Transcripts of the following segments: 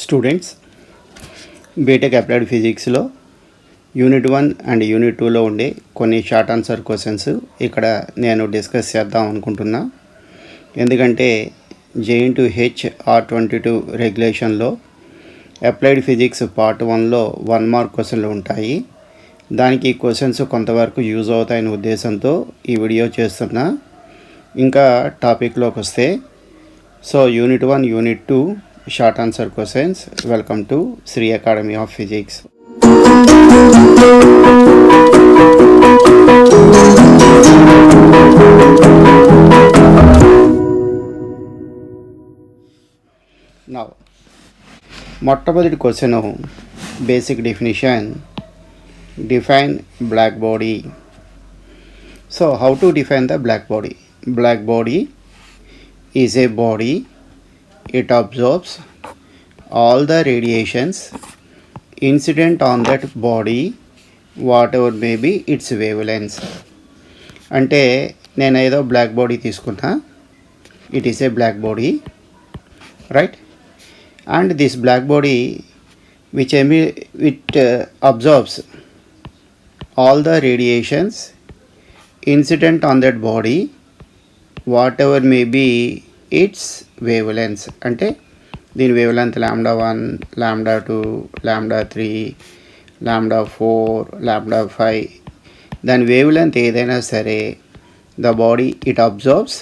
Students, B.Tech Applied Physics లో unit 1 and unit 2లో ఉండే కొన్ని షార్ట్ ఆన్సర్ క్వశ్చన్స్ ఇక్కడ నేను డిస్కస్ చేద్దాం అనుకుంటున్నా. ఎందుకంటే J/H R22 రెగ్యులేషన్లో అప్లైడ్ ఫిజిక్స్ పార్ట్ 1లో 1 మార్క్ క్వశ్చన్లు ఉంటాయి. దానికి ఈ క్వశ్చన్స్ కొంతవరకు యూజ్ అవుతాయనే ఉద్దేశంతో ఈ వీడియో చేస్తున్నా. ఇంకా టాపిక్లోకి వస్తే unit 1 unit 2 short answer questions. Welcome to Sri Academy of Physics. Now మొట్టమొదటి question basic definition. Define black body. So how to define the black body? Black body is a body. It absorbs all the radiations incident on that body, whatever may be its wavelengths. అంటే నేను ఏదో black body తీసుకున్నా, it is a black body, right? And this black body which it absorbs all the radiations incident on that body, whatever may be its wavelengths. అంటే దీని wavelength λ1, λ2, λ3, λ4, λ5. దాని wavelength ఏదైనా సరే, the body it absorbs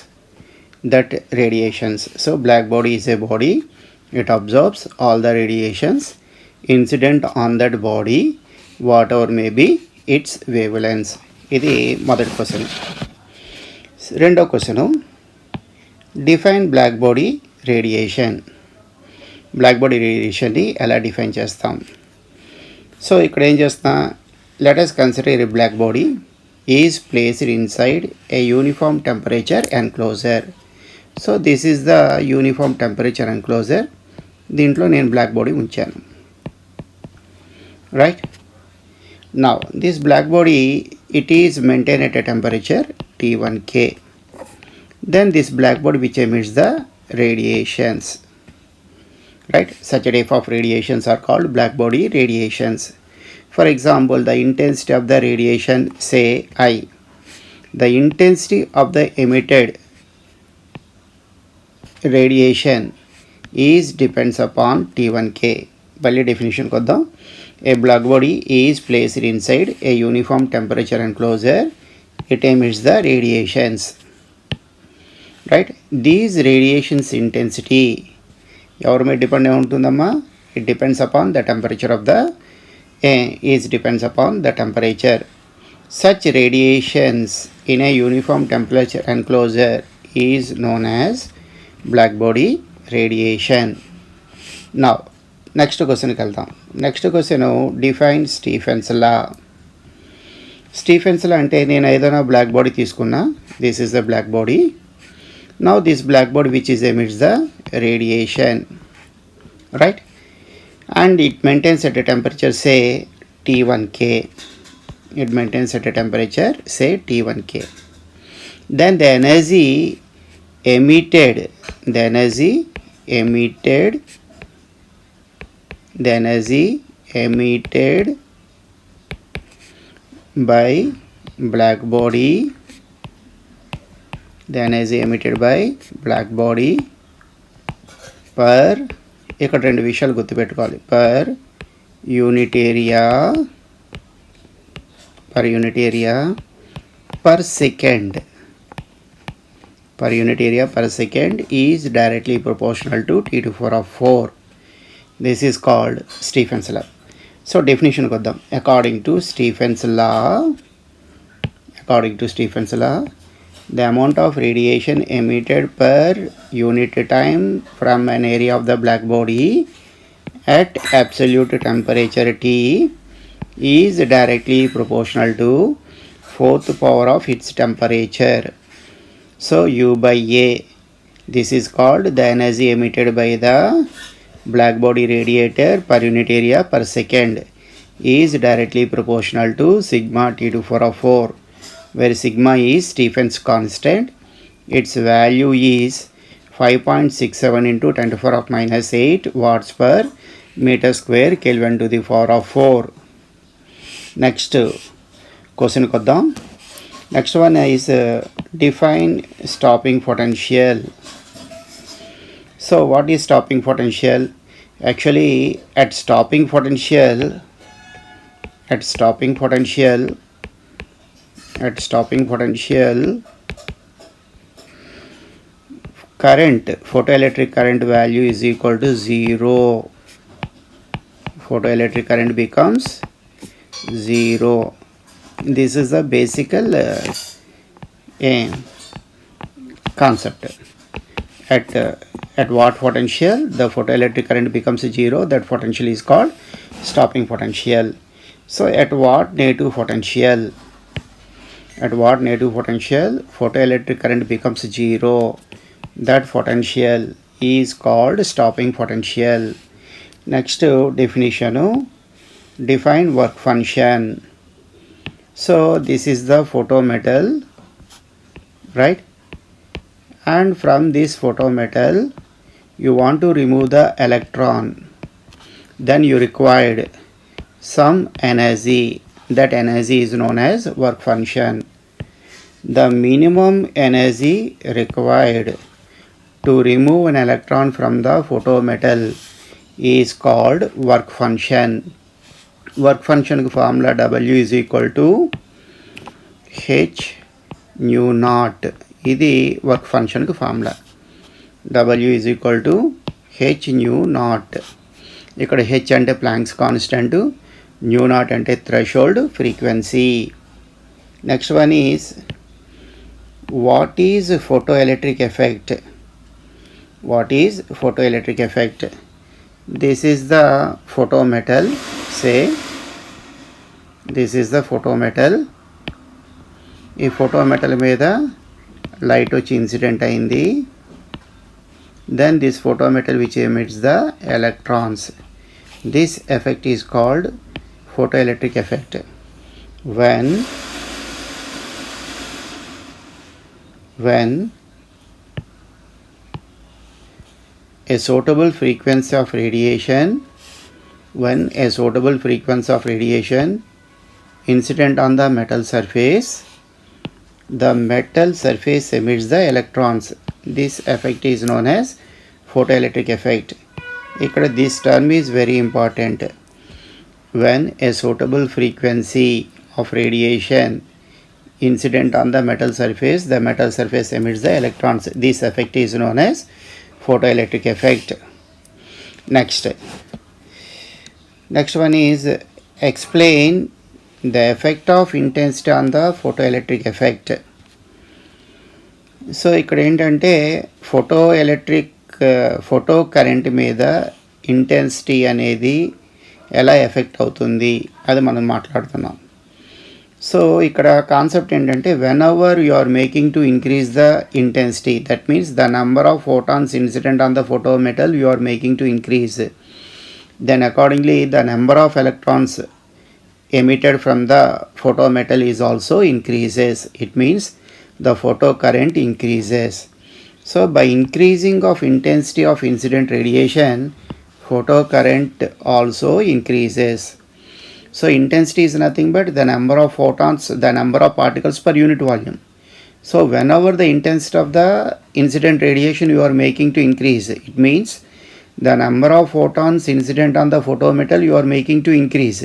that radiations. So black body is a body, it absorbs all the radiations incident on that body, whatever may be its wavelengths. ఇది మొదటి question. రెండో question, define black body radiation. Black body రేడియేషన్ని ఎలా define చేస్తాం? So ఇక్కడ ఏం చేస్తున్నా, let us consider a black body is placed inside a uniform temperature enclosure. So this is the uniform temperature enclosure. దీంట్లో నేను బ్లాక్ బాడీ ఉంచాను, right? Now this black body it is maintain at a temperature T1K. Then this black body which emits the radiations, right? Such a type of radiations are called black body radiations. For example, the intensity of the radiation, say I. The intensity of the emitted radiation is depends upon T1K. Valid definition kodam. A black body is placed inside a uniform temperature enclosure. It emits the radiations, right? These radiations intensity ఎవరి మీద depend అయి ఉంటుందమ్మా? It depends upon the temperature of the depends upon the temperature. Such radiations in a uniform temperature enclosure is known as black body radiation. Now next క్వశ్చన్కి వెళ్తాం. Next question, define Stefan's law. Stefan's law అంటే నేను ఏదైనా black body తీసుకున్నా, this is the black body. Now this black body which is emits the radiation, right? And it maintains at a temperature say T1K. It maintains at a temperature say T1K. Then the energy emitted by black body, the energy emitted by black body per, ఇక్కడ రెండు విషయాలు గుర్తుపెట్టుకోవాలి, per unit area per second is directly proportional to T to the power of 4. This is called Stephen's law. So definition కొద్దాం. According to Stephen's law, the amount of radiation emitted per unit time from an area of the black body at absolute temperature T is directly proportional to 4th power of its temperature. So U by A, this is called the energy emitted by the black body radiator per unit area per second is directly proportional to sigma T to the power of 4, where sigma is Stephen's constant. Its value is 5.67 into 10 to the power of minus 8 watts per meter square Kelvin to the power of 4. Next question koddam. Next one is define stopping potential. So what is stopping potential? Actually at stopping potential current, photoelectric current value is equal to 0. Photoelectric current becomes 0. This is the basic concept. At what potential the photoelectric current becomes 0, that potential is called stopping potential. So at what negative potential photoelectric current becomes 0, that potential is called stopping potential. Next definition, define work function. So this is the photometal, right? And from this photometal you want to remove the electron, then you required some energy. That energy is known as work function. The minimum energy required to remove an electron from the photometal is called work function. Work function formula W is equal to H nu naught. ఇది work ఫంక్షన్కి formula. W is equal to H nu naught. ఇక్కడ H అంటే planks constant, nu naught అంటే threshold frequency. Next one is what is photoelectric effect? What is photoelectric effect? This is the photometal. Say this is the photometal. ఈ photometal మీద light వచ్చి incident అయింది. Then this photometal which emits the electrons. This effect is called photoelectric effect. When a suitable frequency of radiation incident on the metal surface, the metal surface emits the electrons. This effect is known as photoelectric effect. Ikkada this term is very important. When a suitable frequency of radiation incident on the metal surface, the metal surface emits the electrons. This effect is known as photoelectric effect. Next one is explain the effect of intensity on the photoelectric effect. So ఇక్కడ ఏంటంటే photo current మీద intensity అనేది ఎలా effect అవుతుంది అది మనం మాట్లాడుతున్నాం. So ఇక్కడ కాన్సెప్ట్ ఏంటంటే whenever you are making to increase the intensity, that means the number of photons incident on the photo metal you are making to increase, then accordingly the number of electrons emitted from the photometal is also increases. It means the photocurrent increases. So by increasing of intensity of incident radiation, photocurrent also increases. So intensity is nothing but the number of photons, the number of particles per unit volume. So whenever the intensity of the incident radiation you are making to increase, it means the number of photons incident on the photometal you are making to increase.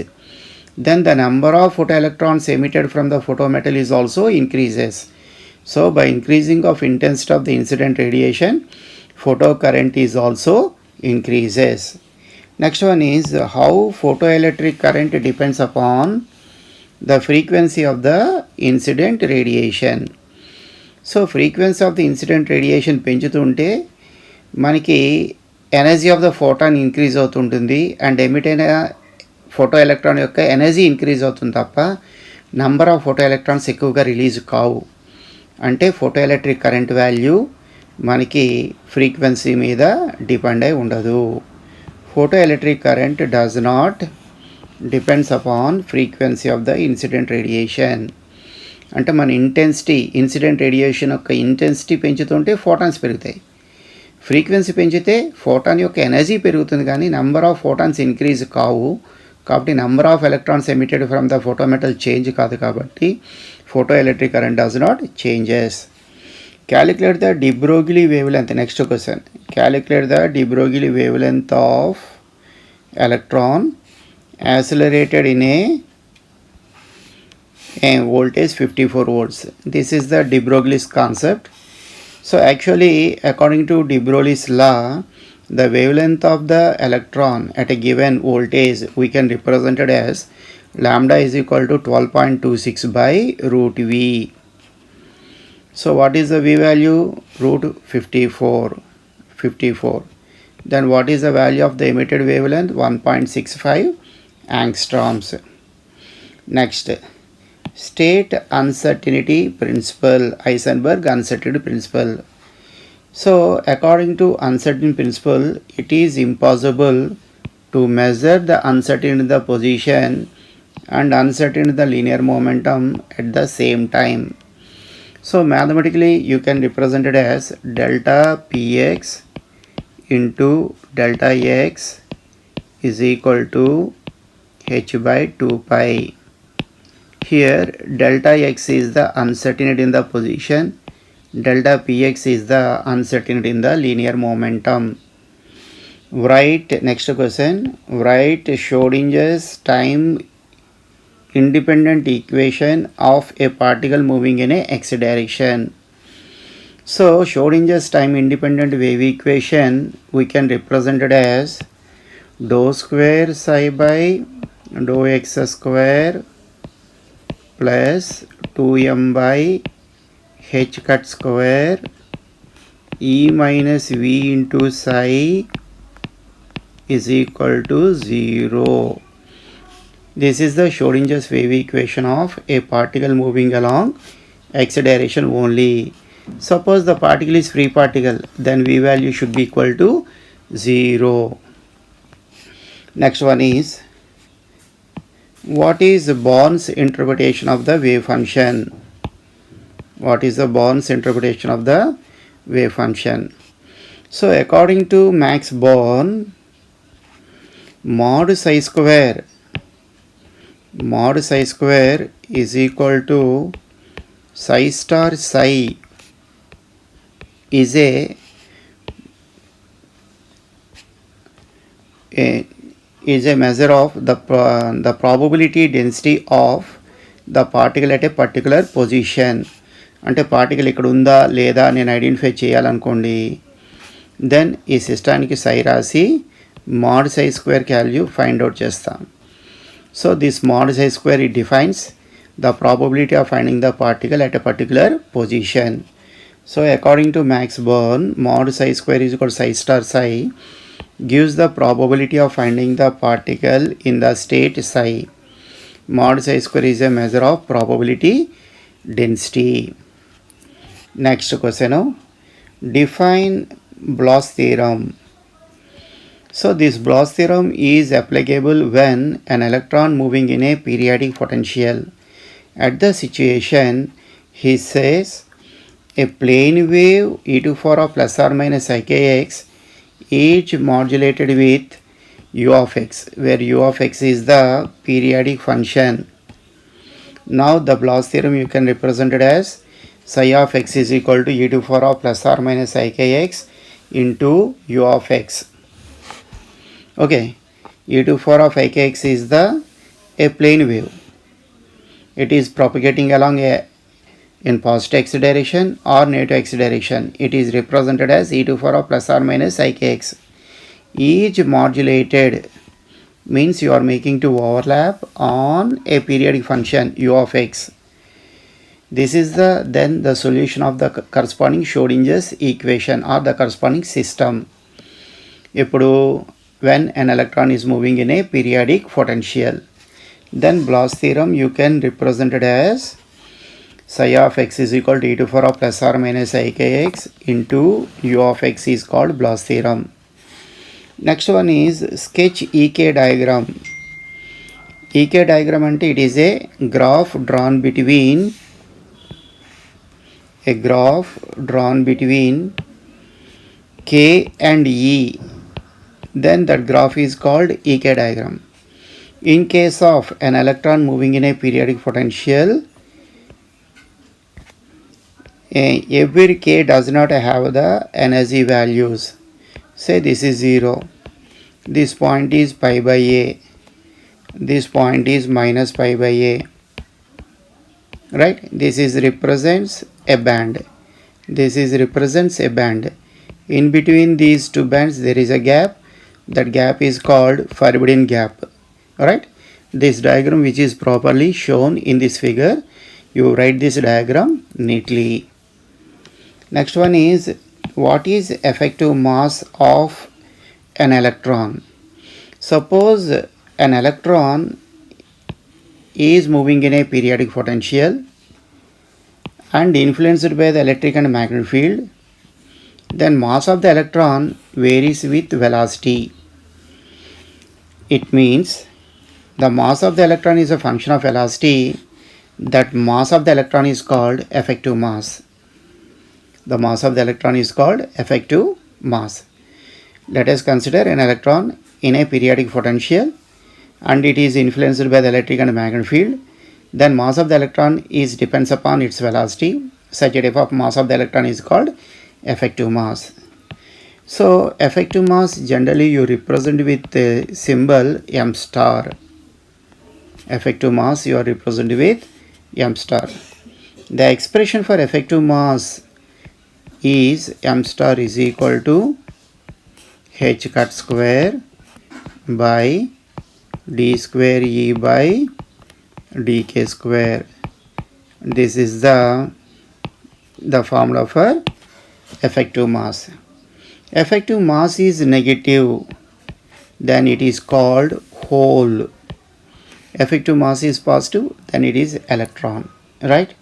Then the number of photoelectrons emitted from the photometal is also increases. So by increasing of intensity of the incident radiation, photocurrent is also increases. Next one is how photoelectric current depends upon the frequency of the incident radiation. So frequency of the incident radiation పెంచుతుంటే మనకి energy of the photon increase అవుతుంటుంది and emit అయిన photo electron యొక్క energy increase అవుతుంది తప్ప number of photo electrons ఎక్కువగా release కావు. అంటే ఫోటో ఎలక్ట్రిక్ కరెంట్ వాల్యూ మనకి ఫ్రీక్వెన్సీ మీద డిపెండ్ అయి ఉండదు. Photo electric current does not depends upon frequency of the incident radiation. అంటే మన ఇంటెన్సిటీ ఇన్సిడెంట్ రేడియేషన్ యొక్క ఇంటెన్సిటీ పెంచుతుంటే ఫోటాన్స్ పెరుగుతాయి. ఫ్రీక్వెన్సీ పెంచితే ఫోటాన్ యొక్క ఎనర్జీ పెరుగుతుంది కానీ నెంబర్ ఆఫ్ ఫోటాన్స్ ఇంక్రీజ్ కావు. కాబట్టి number of electrons emitted from the photometal change కాదు కాబట్టి photo electric current does not changes. Calculate the de Broglie wavelength. Next question. Calculate the de Broglie wavelength of electron accelerated in a voltage 54 volts. This is the de Broglie's concept. So actually according to de Broglie's law, the wavelength of the electron at a given voltage we can represent it as lambda is equal to 12.26 by root V. So what is the V value? Root 54. Then what is the value of the emitted wavelength? 1.65 angstroms. Next, state uncertainty principle, Heisenberg uncertainty principle. So according to uncertainty principle, it is impossible to measure the uncertainty in the position and uncertainty in the linear momentum at the same time. So mathematically you can represent it as delta px into delta x is equal to h by 2 pi. Here delta x is the uncertainty in the position, delta px is the uncertainty in the linear momentum. Write, next question, write Schrodinger's time independent equation of a particle moving in a x direction. So Schrodinger's time independent wave equation we can represent it as dou square psi by dou x square plus 2m by h cut square e minus v into psi is equal to 0. This is the Schrodinger's wave equation of a particle moving along x direction only. Suppose the particle is free particle, then v value should be equal to 0. Next one is, what is Born's interpretation of the wave function? What is the Born's interpretation of the wave function? So according to Max Born, mod psi square is equal to psi star psi is a measure of the probability density of the particle at a particular position. అంటే particle ఇక్కడ ఉందా లేదా నేను identify చేయాలనుకోండి, then ఈ సిస్టానికి సై రాసి mod psi square value find out చేస్తాం. So this mod psi square it defines the probability of finding the particle at a particular position. So according to Max Born, mod psi square is equal to psi star psi gives the probability of finding the particle in the state psi. Mod psi square is a measure of probability density. Next question, define Bloch's theorem. So this Bloch's theorem is applicable when an electron moving in a periodic potential. At the situation, he says a plane wave e to the power of plus or minus ikx each modulated with u of x, where u of x is the periodic function. Now the Bloch's theorem you can represent it as psi of x is equal to e to the power of plus or minus ikx into u of x. Okay, e to the power of ikx is a plane wave. It is propagating along in positive x direction or negative x direction. It is represented as e to the power of plus or minus ikx. Each modulated means you are making to overlap on a periodic function u of x. This is then the solution of the corresponding Schrodinger's equation or the corresponding system. ఇప్పుడు when an electron is moving in a periodic potential, then Bloch's theorem you can represent it as psi of x is equal to e to the power of plus or minus ikx into u of x is called Bloch's theorem. Next one is sketch EK diagram. EK diagram ante it is a graph drawn between K and E, then that graph is called EK diagram. In case of an electron moving in a periodic potential, every K does not have the energy values. Say this is 0, this point is pi by A, this point is minus pi by A, right? This is represents a band. This is represents a band. In between these two bands there is a gap. That gap is called forbidden gap, right? This diagram, which is properly shown in this figure, you write this diagram neatly. Next one is, what is effective mass of an electron? Suppose an electron is moving in a periodic potential and influenced by the electric and magnetic field, then mass of the electron varies with velocity. It means the mass of the electron is a function of velocity. That mass of the electron is called effective mass. The mass of the electron is called effective mass. Let us consider an electron in a periodic potential and it is influenced by the electric and magnetic field. Then mass of the electron is depends upon its velocity. Such a type of mass of the electron is called effective mass. So effective mass generally you represent with the symbol m star. Effective mass you are represented with m star. The expression for effective mass is m star is equal to h cut square by d square e by dk square. This is the formula for effective mass. Effective mass is negative, then it is called hole. Effective mass is positive, then it is electron, right?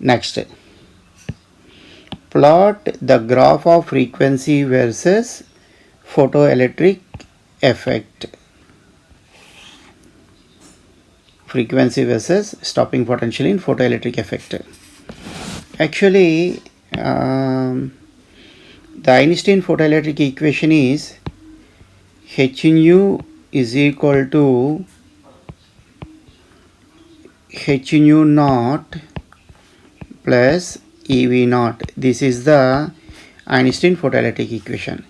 Next, plot the graph of frequency versus photoelectric effect. Frequency versus stopping potential in photoelectric effect. Actually, the Einstein photoelectric equation is h nu is equal to h nu naught plus ev naught. This is the Einstein photoelectric equation.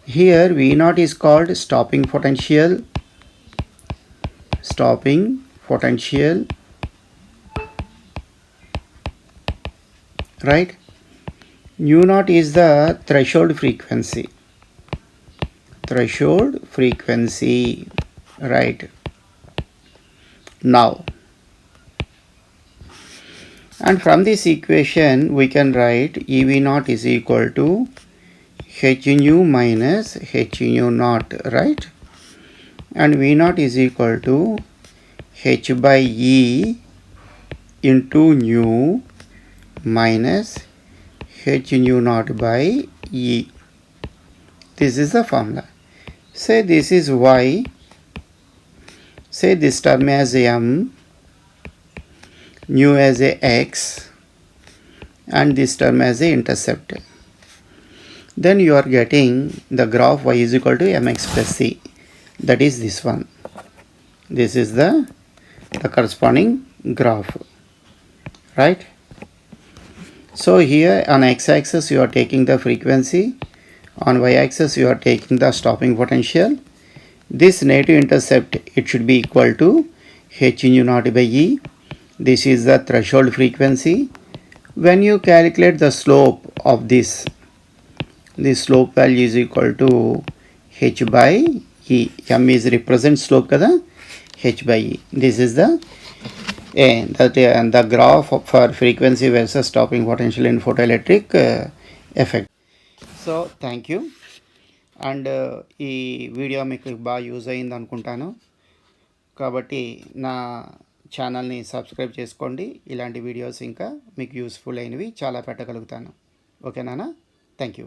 Here v naught is called stopping potential, right? Nu naught is the threshold frequency, right? Now, and from this equation we can write ev naught is equal to h nu minus h nu naught, right? And v naught is equal to h by e into nu minus h nu naught by e. This is the formula. Say this is y, say this term as m, nu as a x, and this term as a intercept. Then you are getting the graph y is equal to mx plus c. That is this one. This is the corresponding graph, right? So here on x-axis you are taking the frequency, on y-axis you are taking the stopping potential. This negative intercept, it should be equal to h nu naught by e. This is the threshold frequency. When you calculate the slope of this, the slope value is equal to h by e. M is represent slope kada, h by e. This is the graph for frequency versus stopping potential in photoelectric effect. So thank you, and ఈ video మీకు బాగా use అయింది అనుకుంటాను. కాబట్టి నా ఛానల్ని subscribe చేసుకోండి. ఇలాంటి వీడియోస్ ఇంకా మీకు యూస్ఫుల్ అయినవి చాలా పెట్టగలుగుతాను. ఓకేనా? Thank you.